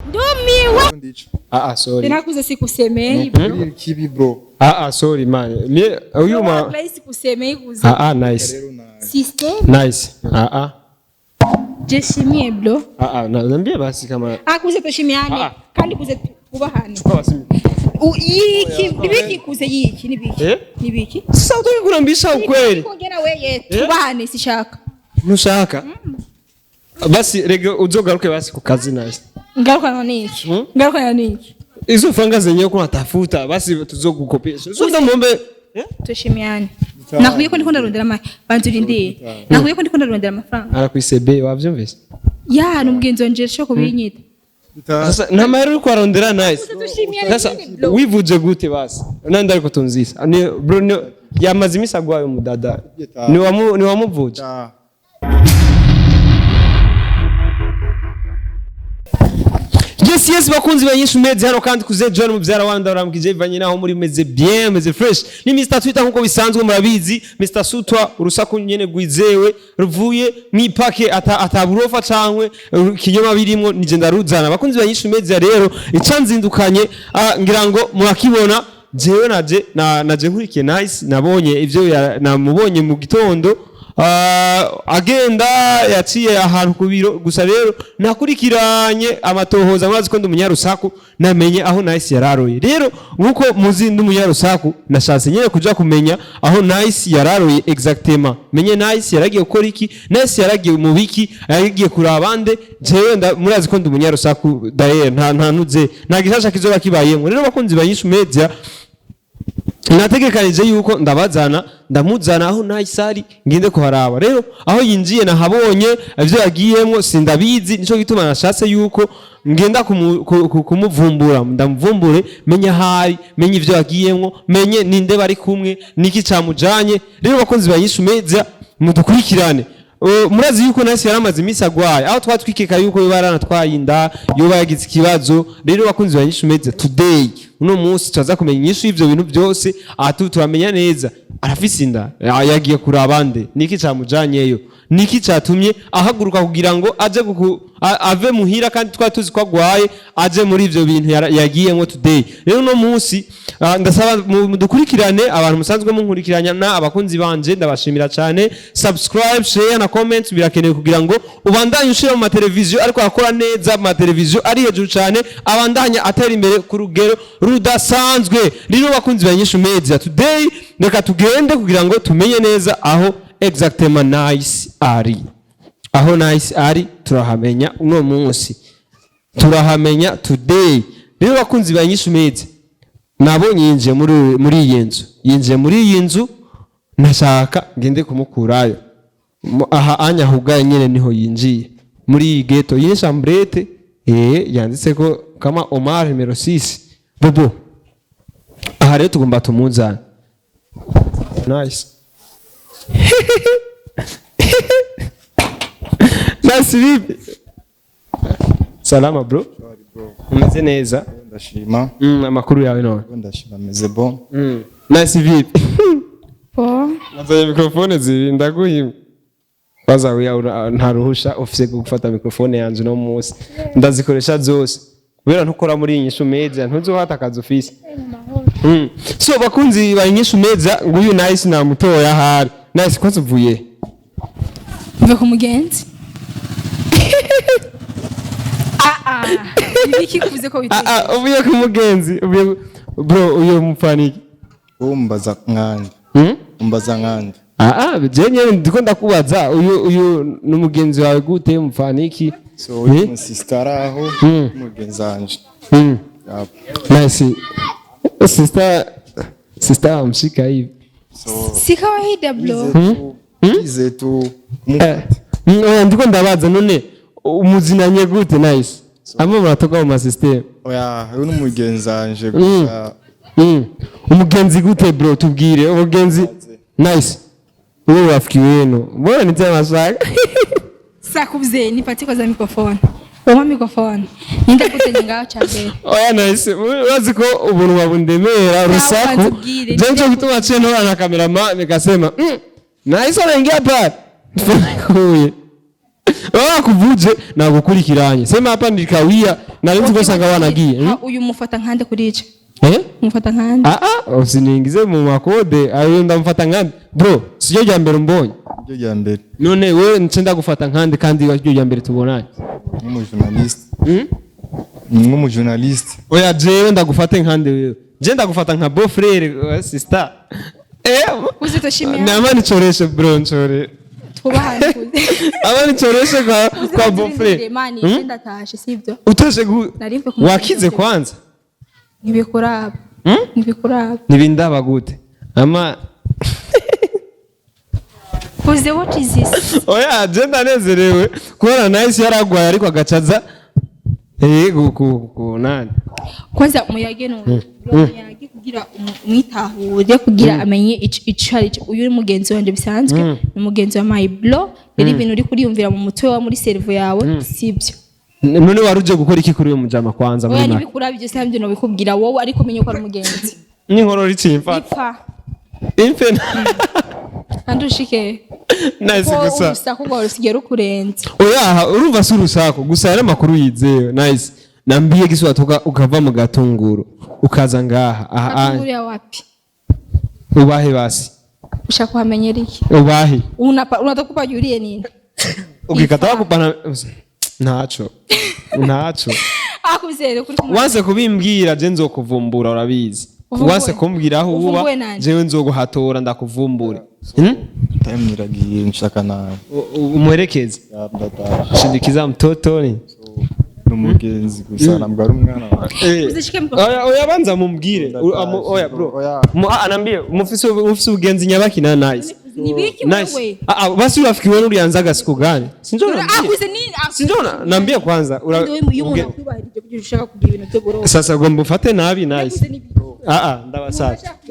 Ndumiwe. Sorry. Nakuze sikusemei bro. Kibi bro. Sorry man. Mie huyu ma Place sikusemei kuze. Nice. System. Nice. Jeshimie bro. Naambia basi kama kuze toshimiane. Kandi kuze kubahana. Yiki nibiki kuze yiki nibiki. Nibiki. Sasa utaki kunambisha ukweli. Kongera wewe tubahane sishaka. Nushaka. Basi rege uzogaruke basi ku kazi nice. Ngaruka na niki? Ngaruka na niki? Izo franga zenyewe kuna tafuta basi tuzogukopesha. Sio muombe tushimiane. Nakuye ko ndiko ndarondera banzurinde. Nakuye ko ndiko ndarondera amafaranga. Arakwisebe wavyumvise? Ya n'umugenzi wanje cyo kubinyita. Sasa na mahero uko arondera nice. Sasa wivuje gute basi? Nandi ariko tunzisa. Ni Bruno yamaze imisa gwayo mudada. Ni wamuvuje. Yes bakunzi banyishu meze hano kandi kuze John mubyara wanda urambwije bivanye naho muri meze bien meze fresh ni Mr Twitter nkuko bisanzwe murabizi Mr Sutwa urusaku nyene gwizewe ruvuye mwipake ataburofa cankwe kinyoma birimo nije ndaruzana bakunzi banyishu meze rero icanzindukanye ngira ngo murakibona jewe naje nkurikiye nice nabonye ivyo namubonye mu gitondo agenda yaciye ahantu kubiro gusa rero nakurikiranye amatohoza mwazi ko ndi umunyarusaku namenye aho Nice yararoye rero nkuko muzi ndi umunyarusaku nashatse nyene kuja kumenya aho Nice yararoye exactement menye Nice yaragiye gukora iki Nice yaragiye mu biki yaragiye kurabande jewe murazi ko ndi umunyarusaku daye nta nuze nta gishasha kizoba kibayemo rero bakunzi banyishu media nategekanije yuko ndamuzana aho Nice ari ngende kuharaba rero aho yinjiye nahabonye ivyo yagiyemo sindabizi nico gituma nashatse yuko ngenda kumuvumbura ndamuvumbure menya hari menya ivyo yagiyemo menye ninde bari kumwe niki camujanye rero bakunzi banyishu media mudukurikirane murazi yuko Nice yaramaze imisi agwaye aho twatwikeka yuko yobarana twayinda yoba yagize ikibazo rero bakunzi banyishu media today uno munsi twaza kumenya inyishu y'ivyo bintu byose turamenya neza arafise inda yagiye kurabande niki camujanyeyo niki catumye ahaguruka kugira ngo aje ave muhira kandi twatuzi ko agwaye aje muri ivyo bintu yagiyemo today rero uno munsi ndasaba mudukurikirane abantu musanzwe munkurikiranya na abakunzi banje ndabashimira cyane subscribe share na comment birakenewe kugira ngo ubandanye ushira mu mateleviziyo ariko akora neza mu mateleviziyo ari hejuru cyane abandanya atera imbere ku rugero rudasanzwe rero bakunzi banyishu media today reka tugende kugira ngo tumenye neza aho exactement Nice ari aho Nice ari turahamenya uno munsi turahamenya today rero bakunzi banyishu media nabonye yinje muri iyi nzu nashaka ngende kumukurayo aha anyahugaye nyene niho yinjiye muri ghetto yine chambrette yanditse ko kama Omar nimero 6 bobo aha rero tugomba tumuzana Nice Nice vipi salama bro umeze neza ndashima amakuru yawe none ndashima meze bon Nice vipi nazo mikrofone zirinda guhima baza nta ruhusha ofise gufata mikrofone yanje no munsi ndazikoresha zose kubera ntukora muri inyishu media ntuzohata akazi ofise so bakunzi banyishu media nguyu Nice na mutoya hari Nice kwanza uvuye mve ku mugenzi niki kuze ko biteye uvuye ku mugenzi uvuye bro uyo mufaniki umbaza nkandi jenye ndiko ndakubaza uyu numugenzi wawe gute mufaniki so uyu sister aho mugenzi wanje Nice sister amshika hivi so si kawaida bro zetu ndiko ndabaza none umuzinanye gute Nice amo muratoka mu system oya uyu numugenzi wanje gusa umugenzi gute bro tubwire umugenzi Nice wewe rafiki wenu mbona nitema shaka sakuze nipati kwa za mikrofone Oma mikrofone ninde kutenga chabe oya Nice wazi ko ubuntu wabundemera rusaku jenje gutuma cheno na cameraman nikasema Nice anaingia pale kuye Wakuvuje nagukurikiranye. Sema hapa nilikawia na leo ngosanga wanagiye. Uyu mufata nkande kurica. Mufata nkande. Usiniingize mu makode. Ayo ndamfata nkande. Bro, siyo jya mbere mbonye. Ryo jya mbere. None wewe ncenda gufata nkande kandi wajyo jya mbere tubonanye. Mu journalist. Mu journalist. Oya jewe ndagufata nkande wewe. Je ndagufata nka beau frère sister. Uzitoshimia. Namani choreshe bro nchore. Twubahane kuze. Abani choreshe kwa beau frère. Mani nenda tashe sivyo. Utoshe wakize kwanza. Nibikuraba. Nibikuraba. Nibindaba gute? Ama Kuze what is this? Oya je ndanezerewe kubona nice yaragwaye ariko agacaza nani kwanza muyage none muyage kugira umwitahure kugira amenye icari uyu uri mugenzi wanje bisanzwe ni mugenzi wa my bro biri ibintu uri kuriyumvira mu mutwe wa muri servo yawe sibyo none waruje gukora iki kuri uyu mujama kwanza muri nani bikura byo sambyo no bikubwira wowe ariko menye ko ari umugenzi ni nkoro ricimfa infena andushike nice gusa usako ngo rusigera ukurenza oya urumva surusako gusa yari makuru yizewe nice nambiye giswa toka ukava mu gatunguru ukaza ngaha gatunguru ya wapi ubahe basi ushaka kuhamenyera iki ubahe unatakupa yuriye nini ukikatawa kupana ntaco akuzere kuri wanse kubimbwira je nzokuvumbura urabizi wanse kumbwira aho uba jewe nzoguhatora ndakuvumbure time iragiye nshaka nawe umuherekeze shindikiza mtoto ni n'umugenzi gusa nambwa ari umwana oya banza mumbwire oya bro anambie mufise ubugenzi nyabaki na nice nibiki wewe basi urafikiwe n'uriyanza gasiku gani sinjona nambie kwanza sasa gomba ufate nabi nice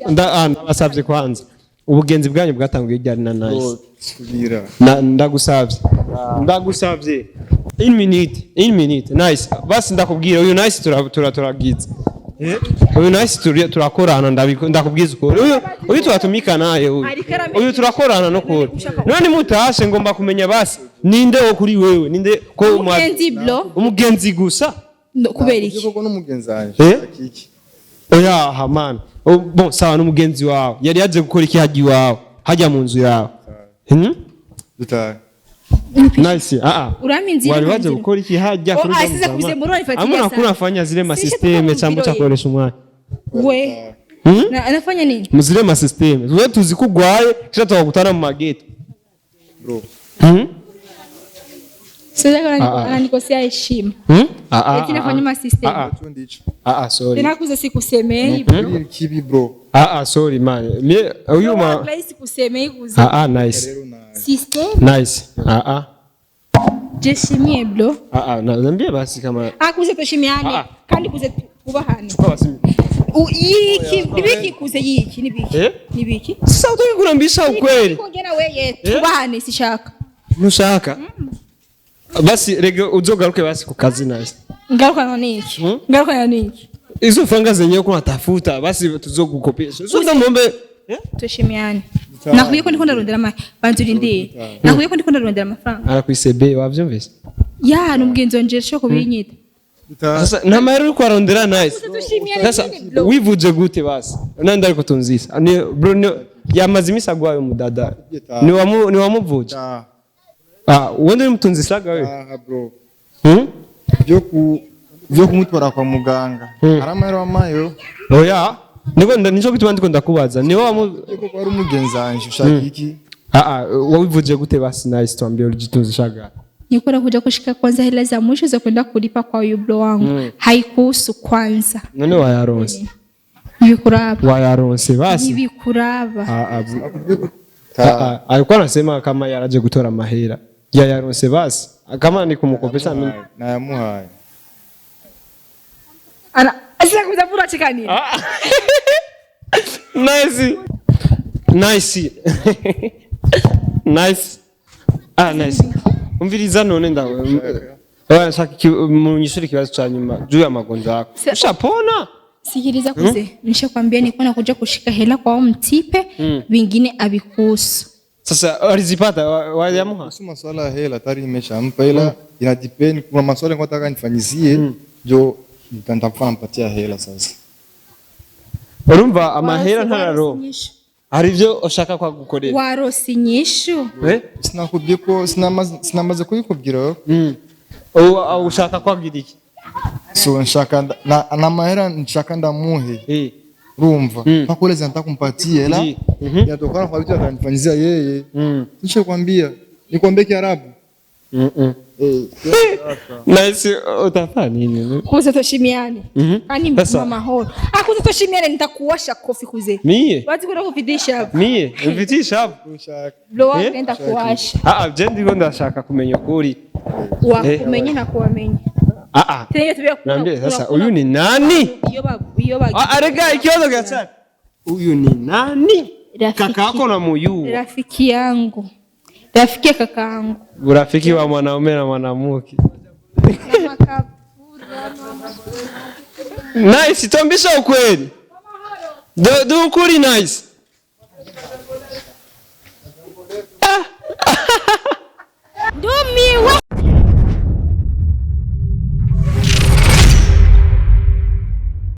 ndabasabye kwanza ubugenzi bwanyu bwatanguye ryari na nice ndagusabye in minute nice basi ndakubwira uyu nice turagize uyu nice turakorana ndakubwiza uko uyu turatumika naye uyu turakorana no kuri none mutashe ngomba kumenya basi ninde wo kuri wewe ninde ko umugenzi gusa kubera iki koko n'umugenzi wanje iki oya hamana bon sawa n'umugenzi wawe yari yaje gukora iki haji wawe hajya mu nzu yawe nice uraminzi wali waje gukora iki hajya kuri asiza kuzembura ifatia amuna kunafanya zile ma system cyangwa cyakoresha umwanya we anafanya nini muzile ma system wewe tuzi kugwaye kisha twagutana mu mageti bro sasa ananikosea heshima eti nafanya ma system sorry ninakuza sikusemei kibi bro sorry man mie uyu ma place kusemei kuza nice system nice jeshimie bro naambia basi kama kuze toshimiane kandi kuze kubahane nibiki kuze yiki nibiki sasa utakurambisha ukweli kongera wewe tubahane sishaka nushaka basi rege uzogaruke basi ku kazi nice ngaruka na niki izo franga zenyewe ko natafuta basi tuzogukopesha so ndamombe toshimiane nahuye ko ndiko ndarondera amafaranga banzurindire nahuye ko ndiko ndarondera amafaranga arakwisebe wavyumvise ya n'umugenzi wanje sho kubinyita sasa na mahero ko arondera nice sasa wivuje gute basi nanda ariko tunzisa ni bro yamaze imisagwayo mudada ni wamuvuje wende mtunzisaga wewe bro byo kumutwara kwa muganga aramahero amayo oya nico gituma ndiko ndakubaza ni wowe ko ari umugenzi wanje ushaka iki wavuje gute basi nice tuambie ulijitunzishaga nikora kuja kushika kwanza hela za mwisho za kwenda kulipa kwa yublo wangu haikuhusu kwanza none wayaronse wayaronse basi nibikuraba alikuwa anasema kama yaraje gutora mahera yaronse basi kama ni kumukopesha mimi nayamuhaye asira kuzavura chikani nice nice umviriza none ndawe shaka munyishuri kibazo cha nyuma juu ya magonjwa yako ushapona sikiliza kuze nishakwambia niko nakuja kushika hela kwa mtipe vingine abikuhusu Sasa alizipata waliamua. Si maswala ya hela tayari nimeshampa ila ina depend kuna maswala nataka nifanyizie ndio nitafanya mpatia hela sasa. Urumva amahera ntararo. Hari ibyo ushaka kwa gukorera. Warose inyishu. Sinakubwiko sinamaze kubikubwira. Au ushaka kwagira iki? So nshaka na mahera nshaka ndamuhe. Rumva hakueleza nitakumpatia ila yatokana kwa vitu atanifanyizia yeye. Nisha kwambia nikwambie Kiarabu. Nice utafanya nini? Kuza toshimiane. Ani mama horo. Kuza toshimiane nitakuwasha kofi kuze. Mie? Wazi kuna kuvidisha hapo. Mie? Uvitisha hapo? Bro wako nenda kuwasha. Je ndiko ndashaka kumenya kuri. Wa kumenya na kuwamenya. Tenge tubia kuna. Niambie sasa huyu ni nani? Iyo bagu. Arega ikiona gacha. Huyu ni nani? Kaka yako na muyu. Rafiki yangu. Rafiki kaka yangu. Urafiki wa mwanaume na mwanamke. Nice, tuambisha ukweli. Do kuri nice.